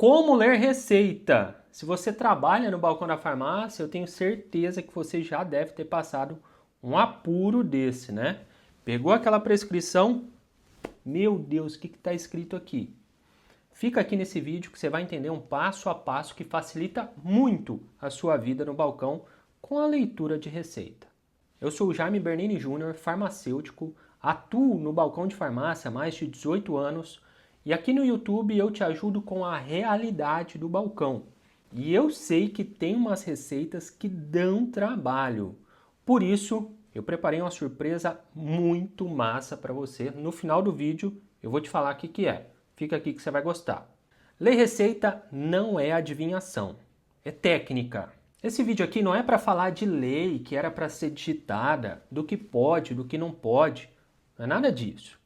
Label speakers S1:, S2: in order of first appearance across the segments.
S1: Como ler receita? Se você trabalha no balcão da farmácia, eu tenho certeza que você já deve ter passado um apuro desse, né? Pegou aquela prescrição, meu Deus, o que está escrito aqui? Fica aqui nesse vídeo que você vai entender um passo a passo que facilita muito a sua vida no balcão com a leitura de receita. Eu sou o Jaime Bernini Júnior, farmacêutico, atuo no balcão de farmácia há mais de 18 anos e aqui no YouTube eu te ajudo com a realidade do balcão. E eu sei que tem umas receitas que dão trabalho. Por isso, eu preparei uma surpresa muito massa para você. No final do vídeo eu vou te falar o que é. Fica aqui que você vai gostar. Ler receita não é adivinhação, é técnica. Esse vídeo aqui não é para falar de lei que era para ser digitada, do que pode, do que não pode. Não é nada disso.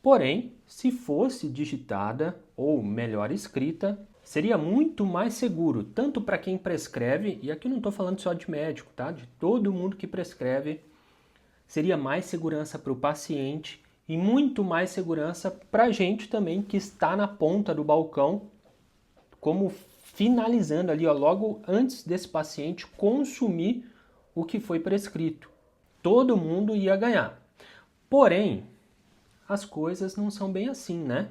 S1: Porém, se fosse digitada, ou melhor escrita, seria muito mais seguro, tanto para quem prescreve, e aqui não estou falando só de médico, tá? De todo mundo que prescreve, seria mais segurança para o paciente e muito mais segurança para a gente também que está na ponta do balcão, como finalizando ali, ó, logo antes desse paciente consumir o que foi prescrito. Todo mundo ia ganhar. Porém, as coisas não são bem assim, né?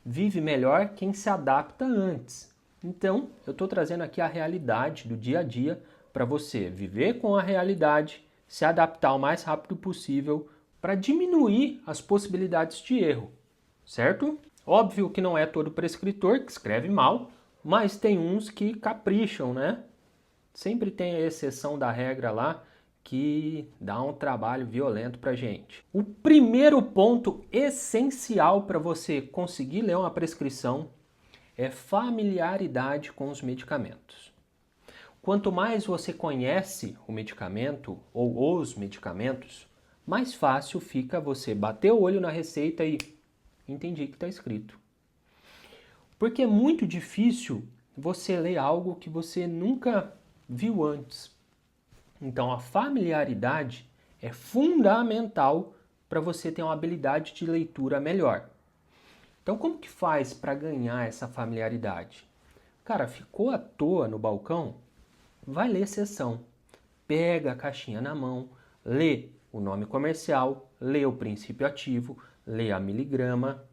S1: Vive melhor quem se adapta antes. Então, eu estou trazendo aqui a realidade do dia a dia para você viver com a realidade, se adaptar o mais rápido possível para diminuir as possibilidades de erro, certo? Óbvio que não é todo prescritor que escreve mal, mas tem uns que capricham, né? Sempre tem a exceção da regra lá que dá um trabalho violento pra gente. O primeiro ponto essencial para você conseguir ler uma prescrição é familiaridade com os medicamentos. Quanto mais você conhece o medicamento ou os medicamentos, mais fácil fica você bater o olho na receita e entendi o que está escrito. Porque é muito difícil você ler algo que você nunca viu antes. Então, a familiaridade é fundamental para você ter uma habilidade de leitura melhor. Então, como que faz para ganhar essa familiaridade? Cara, ficou à toa no balcão? Vai ler seção. Pega a caixinha na mão, lê o nome comercial, lê o princípio ativo, lê a miligrama.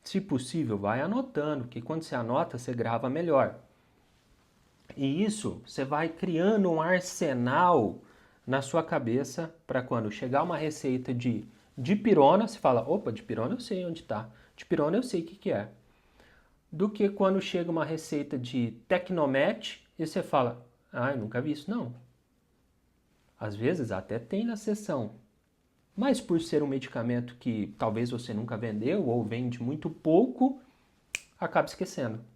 S1: Se possível, vai anotando, que quando você anota, você grava melhor. E isso você vai criando um arsenal na sua cabeça para quando chegar uma receita de dipirona, você fala, opa, dipirona eu sei onde está, dipirona eu sei o que é. Do que quando chega uma receita de Tecnomet e você fala, eu nunca vi isso não. Às vezes até tem na seção, mas por ser um medicamento que talvez você nunca vendeu ou vende muito pouco, acaba esquecendo.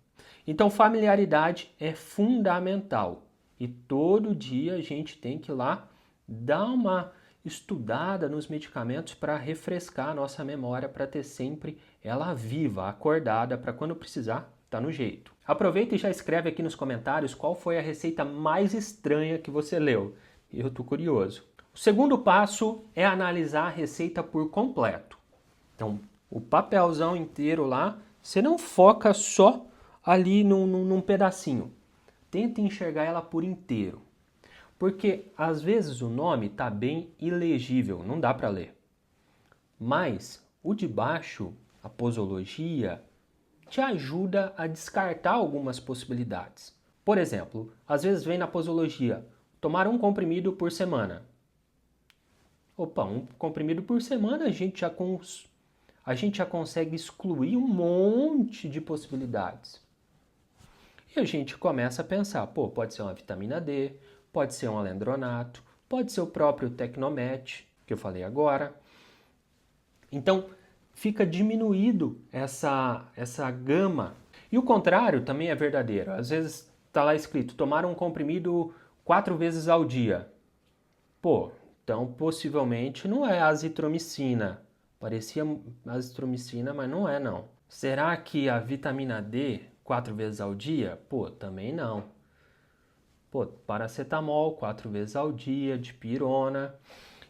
S1: Então, familiaridade é fundamental e todo dia a gente tem que ir lá dar uma estudada nos medicamentos para refrescar a nossa memória, para ter sempre ela viva, acordada, para quando precisar, tá no jeito. Aproveita e já escreve aqui nos comentários qual foi a receita mais estranha que você leu. Eu tô curioso. O segundo passo é analisar a receita por completo. Então, o papelzão inteiro lá, você não foca só ali num pedacinho. Tenta enxergar ela por inteiro. Porque às vezes o nome está bem ilegível, não dá para ler. Mas o de baixo, a posologia, te ajuda a descartar algumas possibilidades. Por exemplo, às vezes vem na posologia, tomar um comprimido por semana. Opa, um comprimido por semana a gente já consegue excluir um monte de possibilidades. E a gente começa a pensar, pode ser uma vitamina D, pode ser um alendronato, pode ser o próprio Tecnomet, que eu falei agora. Então, fica diminuído essa gama. E o contrário também é verdadeiro. Às vezes está lá escrito, tomar um comprimido 4 vezes ao dia. Então possivelmente não é azitromicina. Parecia azitromicina, mas não é não. Será que a vitamina D 4 vezes ao dia? Também não. Paracetamol 4 vezes ao dia, dipirona.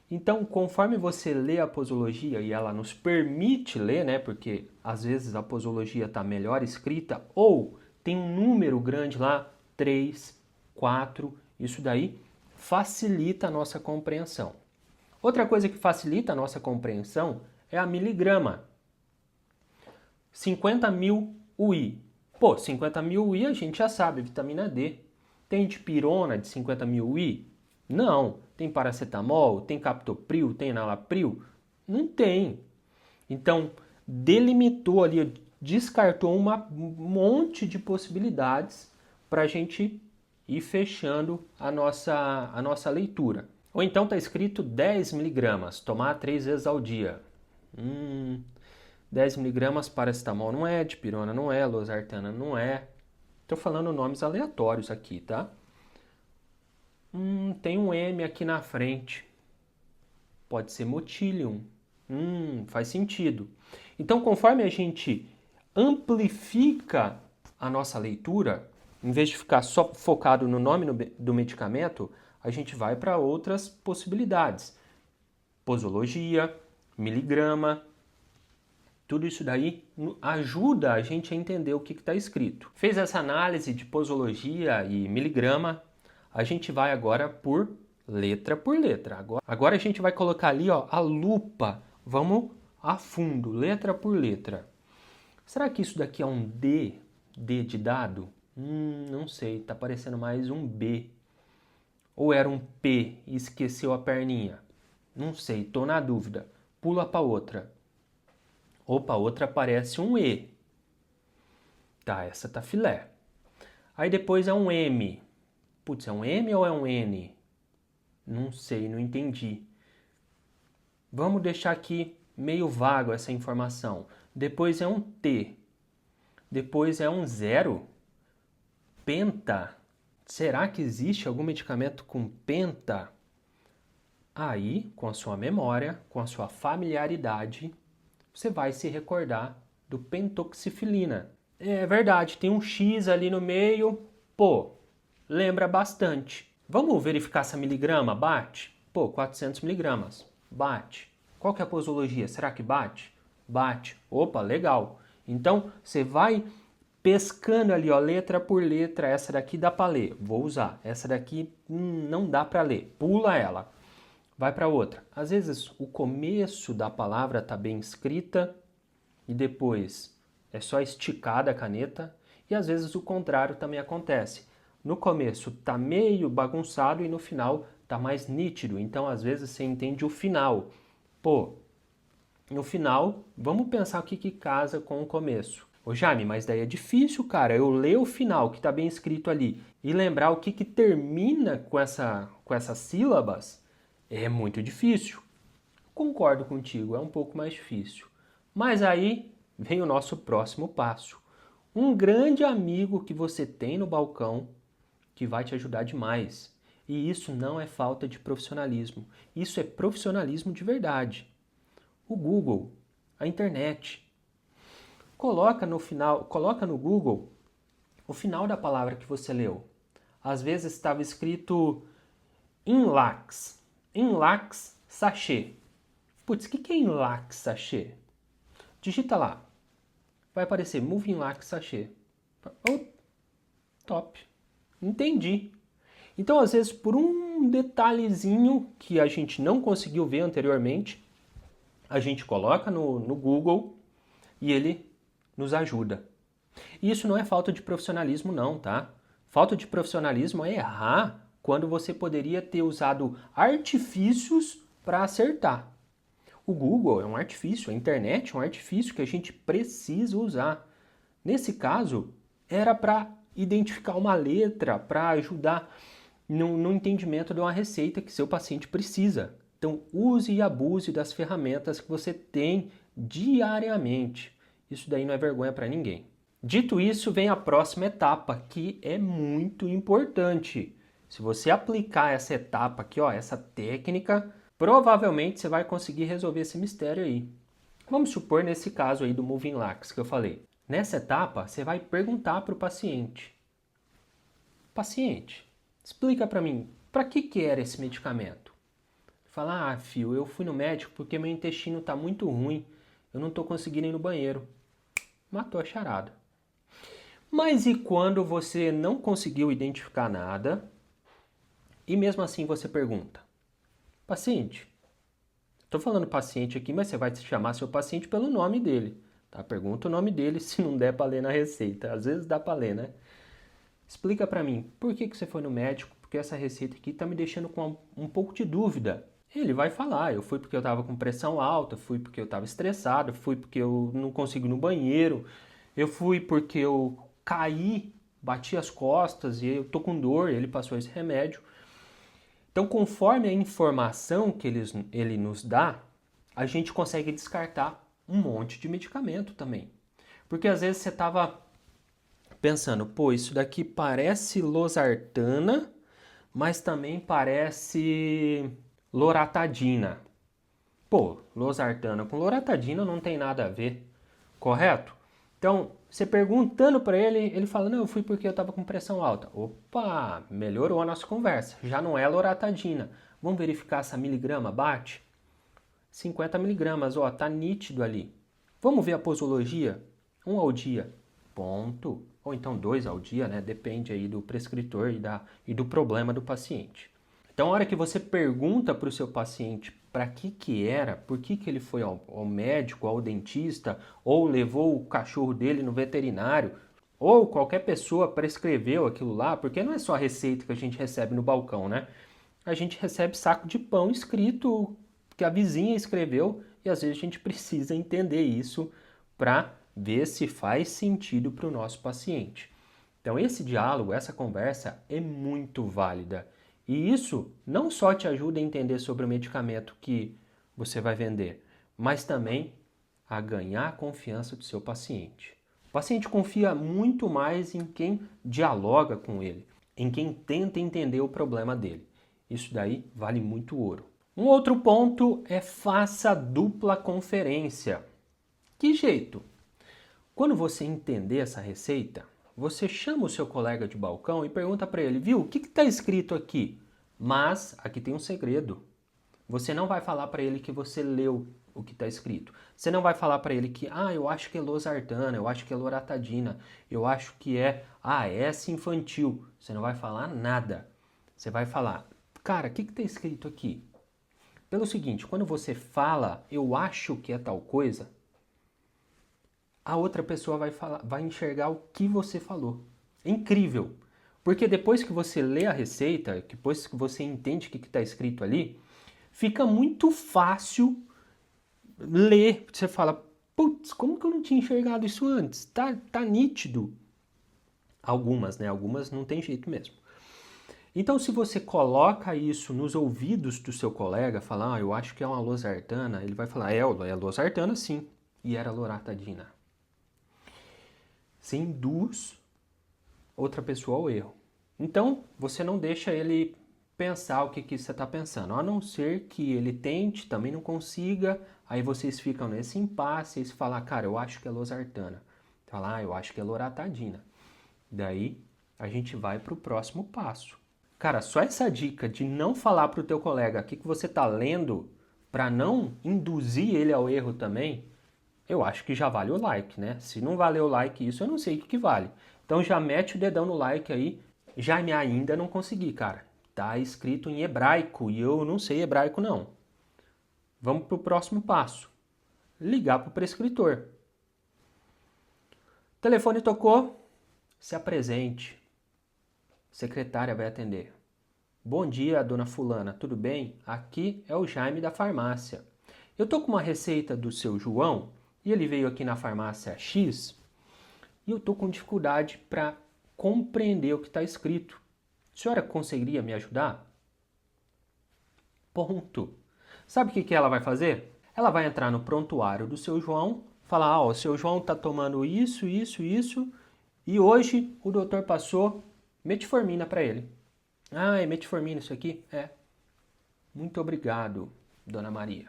S1: Então, conforme você lê a posologia e ela nos permite ler, né? Porque às vezes a posologia está melhor escrita ou tem um número grande lá, 3, 4, isso daí facilita a nossa compreensão. Outra coisa que facilita a nossa compreensão é a miligrama. 50.000 UI. Pô, 50.000 UI a gente já sabe, vitamina D. Tem dipirona de 50.000 UI? Não. Tem paracetamol? Tem captopril? Tem enalapril? Não tem. Então, delimitou ali, descartou um monte de possibilidades para a gente ir fechando a nossa leitura. Ou então está escrito 10 miligramas, tomar 3 vezes ao dia. 10 miligramas paracetamol não é, dipirona não é, losartana não é. Estou falando nomes aleatórios aqui, tá? Tem um M aqui na frente. Pode ser Motilium. Faz sentido. Então, conforme a gente amplifica a nossa leitura, em vez de ficar só focado no nome do medicamento, a gente vai para outras possibilidades. Posologia, miligrama, tudo isso daí ajuda a gente a entender o que está escrito. Fez essa análise de posologia e miligrama, a gente vai agora por letra. Agora a gente vai colocar ali, ó, a lupa. Vamos a fundo, letra por letra. Será que isso daqui é um D? D de dado? Não sei, tá parecendo mais um B. Ou era um P e esqueceu a perninha? Não sei, tô na dúvida. Pula para outra. Opa, outra parece um E. Tá, essa tá filé. Aí depois é um M. Putz, é um M ou é um N? Não sei, não entendi. Vamos deixar aqui meio vago essa informação. Depois é um T. Depois é um 0. Penta. Será que existe algum medicamento com penta? Aí, com a sua memória, com a sua familiaridade, você vai se recordar do pentoxifilina. É verdade, tem um X ali no meio. Pô, lembra bastante. Vamos verificar se a miligrama bate? Pô, 400 miligramas. Bate. Qual que é a posologia? Será que bate? Bate. Opa, legal. Então, você vai pescando ali, ó, letra por letra. Essa daqui dá para ler. Vou usar. Essa daqui não dá para ler. Pula ela. Vai para outra. Às vezes, o começo da palavra está bem escrita e depois é só esticada a caneta. E às vezes o contrário também acontece. No começo está meio bagunçado e no final está mais nítido. Então, às vezes, você entende o final. Pô, no final, vamos pensar o que casa com o começo. Ô Jaime, mas daí é difícil, cara. Eu ler o final que está bem escrito ali e lembrar o que termina com essas sílabas é muito difícil. Concordo contigo, é um pouco mais difícil. Mas aí vem o nosso próximo passo. Um grande amigo que você tem no balcão que vai te ajudar demais. E isso não é falta de profissionalismo. Isso é profissionalismo de verdade. O Google, a internet. Coloca no Google o final da palavra que você leu. Às vezes estava escrito Inlax. Inlax sachê. Putz, o que é Inlax sachê? Digita lá. Vai aparecer Move Inlax sachê. Oh, top. Entendi. Então, às vezes, por um detalhezinho que a gente não conseguiu ver anteriormente, a gente coloca no Google e ele nos ajuda. E isso não é falta de profissionalismo não, tá? Falta de profissionalismo é errar quando você poderia ter usado artifícios para acertar. O Google é um artifício, a internet é um artifício que a gente precisa usar. Nesse caso, era para identificar uma letra, para ajudar no entendimento de uma receita que seu paciente precisa. Então, use e abuse das ferramentas que você tem diariamente. Isso daí não é vergonha para ninguém. Dito isso, vem a próxima etapa, que é muito importante. Se você aplicar essa etapa aqui, ó, essa técnica, provavelmente você vai conseguir resolver esse mistério aí. Vamos supor nesse caso aí do Moving Lax que eu falei. Nessa etapa, você vai perguntar para o paciente. Paciente, explica para mim, para que era esse medicamento? Fala, filho, eu fui no médico porque meu intestino está muito ruim, eu não estou conseguindo ir no banheiro. Matou a charada. Mas e quando você não conseguiu identificar nada e mesmo assim você pergunta? Paciente, estou falando paciente aqui, mas você vai chamar seu paciente pelo nome dele. Tá? Pergunta o nome dele se não der para ler na receita. Às vezes dá para ler, né? Explica para mim, por que você foi no médico? Porque essa receita aqui está me deixando com um pouco de dúvida. Ele vai falar, eu fui porque eu estava com pressão alta, fui porque eu estava estressado, fui porque eu não consigo ir no banheiro, eu fui porque eu caí, bati as costas e eu tô com dor, ele passou esse remédio. Então, conforme a informação que ele nos dá, a gente consegue descartar um monte de medicamento também. Porque às vezes você estava pensando, pô, isso daqui parece losartana, mas também parece loratadina. Pô, losartana com loratadina não tem nada a ver, correto? Então, você perguntando para ele, ele fala, não, eu fui porque eu estava com pressão alta. Opa, melhorou a nossa conversa, já não é loratadina. Vamos verificar se a miligrama bate? 50 miligramas, ó, tá nítido ali. Vamos ver a posologia? 1 ao dia, ponto. Ou então 2 ao dia, né? Depende aí do prescritor e do problema do paciente. Então, a hora que você pergunta para o seu paciente para que era, por que ele foi ao médico, ao dentista, ou levou o cachorro dele no veterinário, ou qualquer pessoa prescreveu aquilo lá, porque não é só a receita que a gente recebe no balcão, né? A gente recebe saco de pão escrito que a vizinha escreveu e às vezes a gente precisa entender isso para ver se faz sentido para o nosso paciente. Então, esse diálogo, essa conversa é muito válida. E isso não só te ajuda a entender sobre o medicamento que você vai vender, mas também a ganhar a confiança do seu paciente. O paciente confia muito mais em quem dialoga com ele, em quem tenta entender o problema dele. Isso daí vale muito ouro. Um outro ponto é faça dupla conferência. Que jeito? Quando você entender essa receita, você chama o seu colega de balcão e pergunta para ele, viu, o que está escrito aqui? Mas aqui tem um segredo. Você não vai falar para ele que você leu o que está escrito. Você não vai falar para ele que, eu acho que é losartana, eu acho que é loratadina, eu acho que é AS infantil. Você não vai falar nada. Você vai falar, cara, o que está escrito aqui? Pelo seguinte, quando você fala, eu acho que é tal coisa, a outra pessoa vai enxergar o que você falou. É incrível. Porque depois que você lê a receita, depois que você entende o que está escrito ali, fica muito fácil ler. Você fala, putz, como que eu não tinha enxergado isso antes? Tá nítido. Algumas, né? Algumas não tem jeito mesmo. Então, se você coloca isso nos ouvidos do seu colega, fala, eu acho que é uma losartana, ele vai falar, é losartana sim, e era loratadina. Você induz outra pessoa ao erro. Então, você não deixa ele pensar o que você está pensando, a não ser que ele tente, também não consiga, aí vocês ficam nesse impasse e falam, cara, eu acho que é losartana. Fala, eu acho que é loratadina. Daí, a gente vai para o próximo passo. Cara, só essa dica de não falar para o teu colega o que você está lendo, para não induzir ele ao erro também, eu acho que já vale o like, né? Se não valer o like isso, eu não sei o que vale. Então já mete o dedão no like aí. Já ainda não consegui, cara. Tá escrito em hebraico e eu não sei hebraico não. Vamos pro próximo passo. Ligar pro prescritor. O telefone tocou, se apresente. Secretária vai atender. Bom dia, dona fulana, tudo bem? Aqui é o Jaime da farmácia. Eu tô com uma receita do seu João e ele veio aqui na farmácia X e eu tô com dificuldade para compreender o que está escrito. A senhora conseguiria me ajudar? Ponto. Sabe o que ela vai fazer? Ela vai entrar no prontuário do seu João, falar, o seu João está tomando isso, e hoje o doutor passou metformina para ele. É metformina isso aqui? É. Muito obrigado, dona Maria.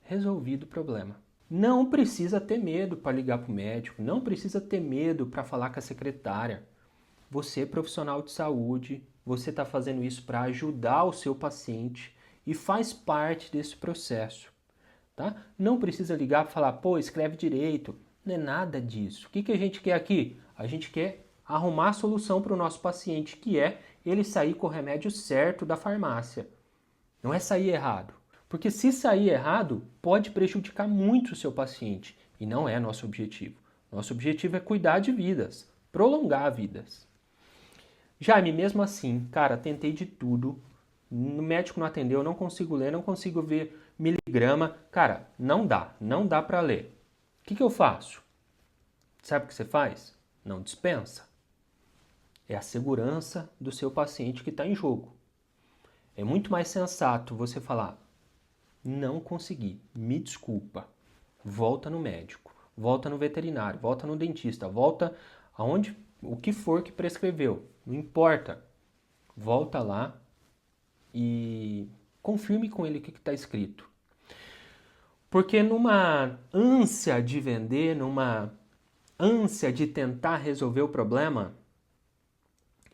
S1: Resolvido o problema. Não precisa ter medo para ligar para o médico, não precisa ter medo para falar com a secretária. Você é profissional de saúde, você está fazendo isso para ajudar o seu paciente e faz parte desse processo. Tá? Não precisa ligar para falar, escreve direito. Não é nada disso. O que a gente quer aqui? A gente quer arrumar a solução para o nosso paciente, que é ele sair com o remédio certo da farmácia. Não é sair errado. Porque se sair errado, pode prejudicar muito o seu paciente. E não é nosso objetivo. Nosso objetivo é cuidar de vidas, prolongar vidas. Jaime, mesmo assim, cara, tentei de tudo. O médico não atendeu, não consigo ler, não consigo ver miligrama. Cara, não dá para ler. O que eu faço? Sabe o que você faz? Não dispensa. É a segurança do seu paciente que está em jogo. É muito mais sensato você falar, não consegui, me desculpa, volta no médico, volta no veterinário, volta no dentista, volta aonde, o que for que prescreveu, não importa. Volta lá e confirme com ele o que está escrito. Porque numa ânsia de vender, numa ânsia de tentar resolver o problema,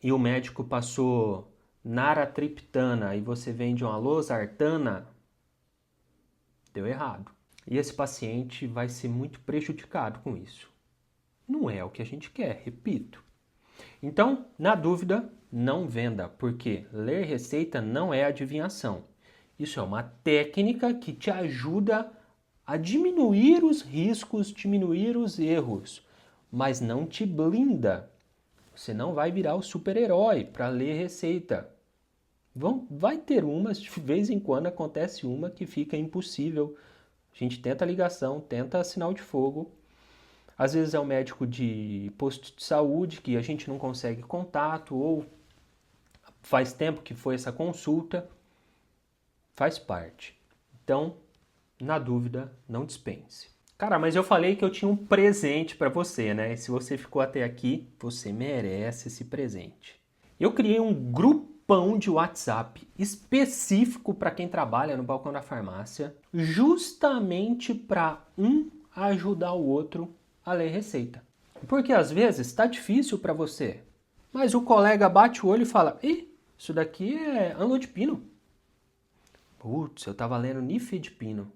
S1: e o médico passou naratriptana e você vende uma losartana, deu errado. E esse paciente vai ser muito prejudicado com isso. Não é o que a gente quer, repito. Então, na dúvida, não venda, porque ler receita não é adivinhação. Isso é uma técnica que te ajuda a diminuir os riscos, diminuir os erros, mas não te blinda. Você não vai virar o super-herói para ler receita. Vai ter umas, de vez em quando acontece uma que fica impossível. A gente tenta ligação, tenta sinal de fogo. Às vezes é um médico de posto de saúde que a gente não consegue contato ou faz tempo que foi essa consulta. Faz parte. Então, na dúvida, não dispense. Cara, mas eu falei que eu tinha um presente para você, né? E se você ficou até aqui, você merece esse presente. Eu criei um grupão de WhatsApp específico para quem trabalha no balcão da farmácia, justamente para um ajudar o outro a ler receita. Porque às vezes está difícil para você, mas o colega bate o olho e fala: "Ih, isso daqui é amlodipino." Putz, eu tava lendo nifedipino.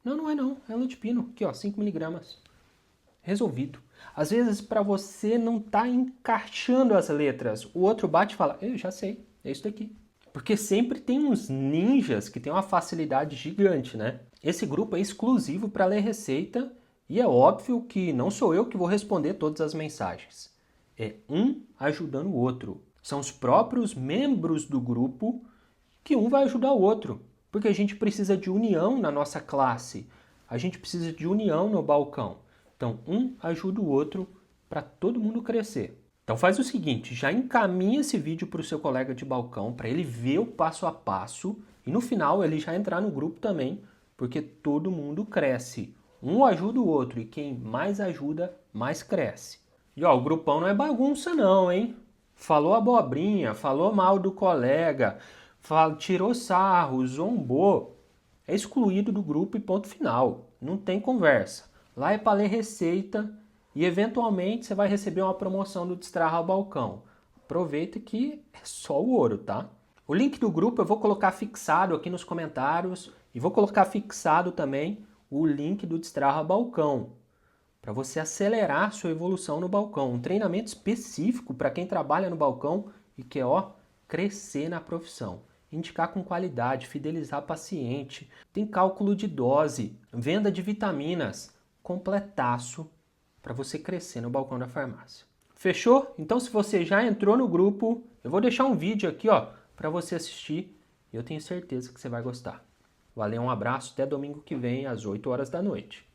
S1: Não é não, é amlodipino. Aqui ó, 5 miligramas. Resolvido. Às vezes para você não tá encaixando as letras, o outro bate e fala: "Eu já sei, é isso daqui." Porque sempre tem uns ninjas que tem uma facilidade gigante, né? Esse grupo é exclusivo para ler receita e é óbvio que não sou eu que vou responder todas as mensagens. É um ajudando o outro. São os próprios membros do grupo que um vai ajudar o outro. Porque a gente precisa de união na nossa classe. A gente precisa de união no balcão. Então, um ajuda o outro para todo mundo crescer. Então faz o seguinte, já encaminha esse vídeo para o seu colega de balcão, para ele ver o passo a passo e no final ele já entrar no grupo também, porque todo mundo cresce. Um ajuda o outro e quem mais ajuda, mais cresce. E ó, o grupão não é bagunça não, hein? Falou abobrinha, falou mal do colega, tirou sarro, zombou, é excluído do grupo e ponto final. Não tem conversa. Lá é para ler receita e eventualmente você vai receber uma promoção do Destrarra ao Balcão. Aproveita que é só o ouro, tá? O link do grupo eu vou colocar fixado aqui nos comentários e vou colocar fixado também o link do Destrarra ao Balcão para você acelerar sua evolução no balcão. Um treinamento específico para quem trabalha no balcão e quer, crescer na profissão. Indicar com qualidade, fidelizar paciente, tem cálculo de dose, venda de vitaminas, completaço para você crescer no balcão da farmácia. Fechou? Então se você já entrou no grupo, eu vou deixar um vídeo aqui para você assistir e eu tenho certeza que você vai gostar. Valeu, um abraço, até domingo que vem às 8 horas da noite.